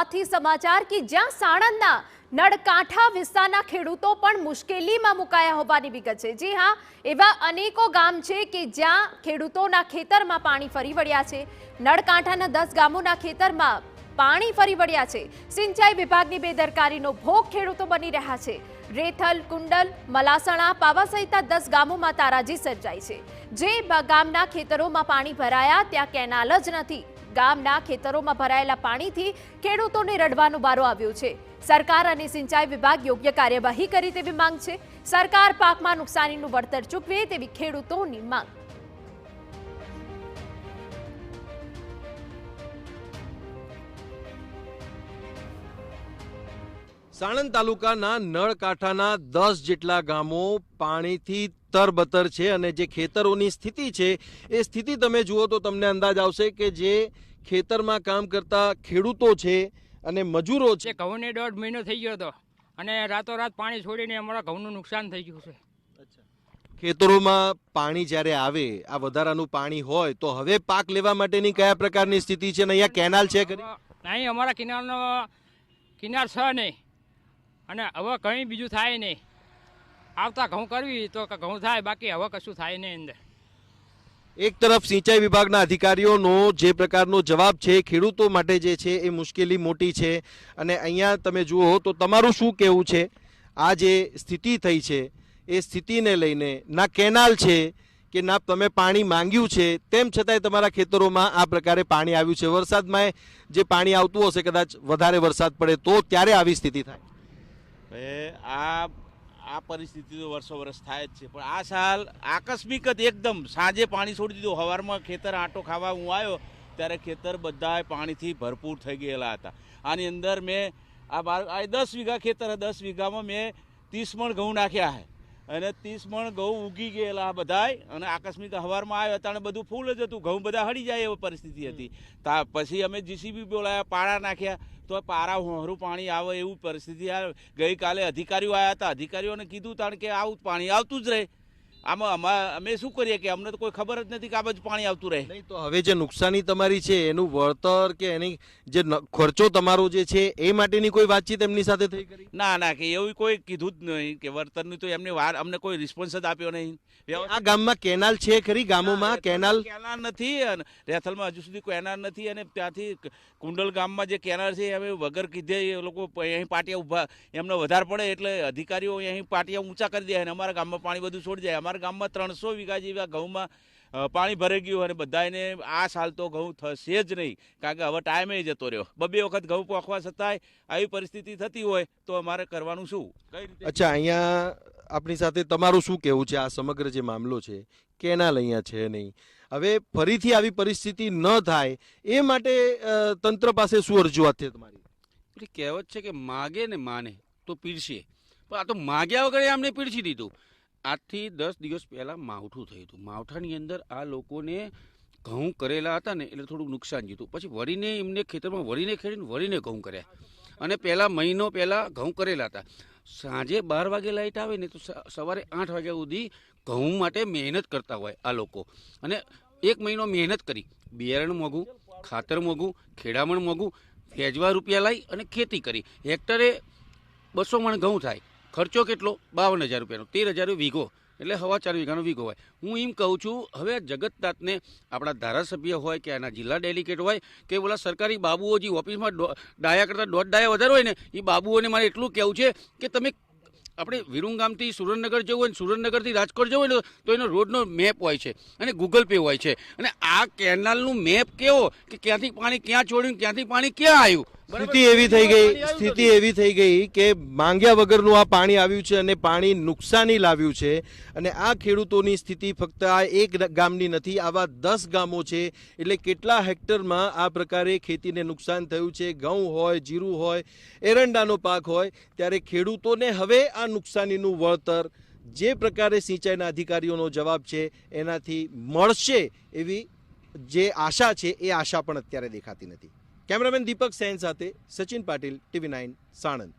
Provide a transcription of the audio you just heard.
અમદાવાદથી સમાચાર કે જ્યાં સાણંદના નળકાંઠા વિસ્તારના ખેડૂતો પણ મુશ્કેલીમાં મુકાયા હોવાની વિગત છે। જી હા, એવા અનેકો ગામ છે કે જ્યાં ખેડૂતોના ખેતરમાં પાણી ફરી વળ્યા છે। નળકાંઠાના 10 ગામોના ખેતરમાં પાણી ફરી વળ્યા છે। સિંચાઈ વિભાગની બેદરકારીનો ભોગ ખેડૂતો બની રહ્યા છે। રેથલ, કુંડલ, મલાસણા, પાવા સહિતના 10 ગામોમાં તારાજી સર્જાઈ છે। જે ગામના ખેતરોમાં પાણી ભરાયા ત્યાં કેનાલ જ નથી। ગામના ખેતરોમાં ભરાયેલા પાણીથી ખેડૂતોને રડવાનો વારો આવ્યો છે। સરકાર અને સિંચાઈ વિભાગ યોગ્ય કાર્યવાહી કરે તેવી માંગ છે। સરકાર પાકમાં નુકસાનીનું વળતર ચૂકવે તેવી ખેડૂતોની માંગ। સાણંદ તાલુકાના નળકાંઠાના 10 જેટલા ગામો પાણીથી તરબતર છે અને જે ખેતરોની સ્થિતિ છે એ સ્થિતિ તમે જુઓ તો તમને અંદાજ આવશે કે જે ખેતરમાં કામ કરતા ખેડૂતો છે અને મજૂરો છે। ઘઉંને 1.5 મહિનો થઈ ગયો હતો અને રાતોરાત પાણી છોડીને અમારા ઘઉંનું નુકસાન થઈ ગયું છે। ખેતરોમાં પાણી જ્યારે આવે આ વધારાનું પાણી હોય તો હવે પાક લેવા માટેની કયા પ્રકારની સ્થિતિ છે? અહીંયા કેનાલ છે ખરી? નહીં, અમારા કિનાર છે નહીં અને હવે કંઈ બીજું થાય નહીં। આવતા ઘઉં કરવી તો ઘઉં થાય, બાકી હવે કશું થાય નહીં અંદર। એક તરફ સિંચાઈ વિભાગના અધિકારીઓનો જે પ્રકારનો જવાબ છે ખેડૂતો માટે જે છે એ મુશ્કેલી મોટી છે અને અહીંયા તમે જુઓ તો તમારું શું કહેવું છે? આ જે સ્થિતિ થઈ છે એ સ્થિતિને લઈને ના કેનાલ છે કે ના તમે પાણી માંગ્યું છે તેમ છતાંય તમારા ખેતરોમાં આ પ્રકારે પાણી આવ્યું છે। વરસાદમાં જે પાણી આવતું હશે કદાચ વધારે વરસાદ પડે તો ત્યારે આવી સ્થિતિ થાય। આ પરિસ્થિતિ તો વર્ષો વર્ષ થાય જ છે, પણ આ સાલ આકસ્મિક જ એકદમ સાંજે પાણી છોડી દીધું। સવારમાં ખેતર આંટો ખાવા હું આવ્યો ત્યારે ખેતર બધા પાણીથી ભરપૂર થઈ ગયેલા હતા। આની અંદર મેં આ 10 વીઘા ખેતર, 10 વીઘામાં મેં 30 મણ ઘઉં નાખ્યા છે અને 30 મણ ઘઉં ઉગી ગયેલા બધાય અને આકસ્મિક સવારમાં આવ્યો ત્યારે બધું ફૂલ જ હતું, ઘઉં બધા હળી જાય એવી પરિસ્થિતિ હતી। પછી અમે જીસીબી બોલાયા, પાળા નાખ્યા તો પારા હોરું પાણી આવે એવું પરિસ્થિતિ આવે। ગઈકાલે અધિકારીઓ આવ્યા હતા, અધિકારીઓને કીધું તાણ કે આવું પાણી આવતું જ રહે। આમાં અમે શું કરીએ કે અમને તો કોઈ ખબર જ નથી કે આ બધું પાણી આવતું રહે। નહીં તો હવે જે નુકસાની તમારી છે એનું વળતર કે એની જે ખર્ચો તમારો જે છે એ માટેની કોઈ વાતચીત એમની સાથે થઈ કરી? ના, કે એવું કોઈ કીધું જ નહીં કે વળતરની તો એમને અમને કોઈ રિસ્પોન્સ જ આપ્યો નહીં। આ ગામમાં કેનાલ છે ખરી? ગામોમાં કેનાલ નથી અને રેથલમાં હજુ સુધી કેનાલ નથી અને ત્યાંથી કુંડલ ગામમાં જે કેનાલ છે હવે વગર કીધે એ લોકો અહીં પાટિયા ઊભા એમને વધારે પડે એટલે અધિકારીઓ અહીં પાટિયા ઊંચા કરી દે અને અમારા ગામમાં પાણી બધું છોડી જાય। અમારા ગામમાં 300 વીઘા જેવા ઘઉંમાં પાણી ભરાઈ ગયું અને બધાને આ સાલ તો ઘઉં થશે જ નહીં, કારણ કે હવે ટાઈમે જતો રહ્યો। 2 વખત ઘઉં પોખવા છતાંય આવી પરિસ્થિતિ થતી હોય તો અમારે કરવાનું શું? કઈ રીતે? અચ્છા, અહીંયા આપણી સાથે તમારું શું કહેવું છે? આ સમગ્ર જે મામલો છે, કેનાલ અહીંયા છે નહીં, હવે ફરીથી આવી પરિસ્થિતિ ન થાય એ માટે તંત્ર પાસે શું રજૂઆત છે તમારી? પેલી કહેવત છે કે માગે ને માને તો પીરશે, પણ આ તો માગ્યા વગર અમને પીરસી દીધું। આજથી 10 દિવસ પહેલાં માવઠું થયું હતું। માવઠાની અંદર આ લોકોને ઘઉં કરેલા હતા ને એટલે થોડુંક નુકસાન જીતું, પછી વળીને એમને ખેતરમાં વળીને ઘઉં કર્યા અને મહિનો પહેલાં ઘઉં કરેલા હતા। સાંજે 12 વાગે લાઇટ આવે ને તો સવારે 8 વાગ્યા સુધી ઘઉં માટે મહેનત કરતા હોય આ લોકો અને 1 મહિનો મહેનત કરી, બિયારણ મોંઘું, ખાતર મોંઘું, ખેડામણ મોંઘું, વેચવા રૂપિયા લાવી અને ખેતી કરી। હેક્ટરે 200 મણ ઘઉં થાય, ખર્ચો કેટલો? 52,000 રૂપિયાનો, 13,000 વીઘો એટલે 4.5 વીઘાનો વીઘો હોય। હું એમ કહું છું હવે જગતનાથને આપણા ધારાસભ્ય હોય કે આના જિલ્લા ડેલિગેટ હોય કે બોલા સરકારી બાબુઓ જે ઓફિસમાં ડાયા કરતાં 1.5 ડાયા વધારે હોય ને એ બાબુઓને મારે એટલું કહેવું છે કે તમે આપણે વિરુંગામથી સુરેન્દ્રનગર જવું હોય ને સુરેન્દ્રનગરથી રાજકોટ જવું હોય ને તો એનો રોડનો મેપ હોય છે અને ગૂગલ પે હોય છે અને આ કેનાલનું મેપ કેવો કે ક્યાંથી પાણી ક્યાં છોડ્યું, ક્યાંથી પાણી ક્યાં આવ્યું। સ્થિતિ એવી થઈ ગઈ કે માંગ્યા વગરનું આ પાણી આવ્યું છે અને પાણી નુકસાની લાવ્યું છે અને આ ખેડૂતોની સ્થિતિ ફક્ત આ એક ગામની નથી, આવા 10 ગામો છે એટલે કેટલા હેક્ટરમાં આ પ્રકારે ખેતીને નુકસાન થયું છે। ઘઉં હોય, જીરું હોય, એરંડાનો પાક હોય ત્યારે ખેડૂતોને હવે આ નુકસાનીનું વળતર જે પ્રકારે સિંચાઈના અધિકારીઓનો જવાબ છે એનાથી મળશે એવી જે આશા છે એ આશા પણ અત્યારે દેખાતી નથી। કેમેરામેન દીપક સેન સાથે સચિન પાટીલ, TV9 સાણંદ।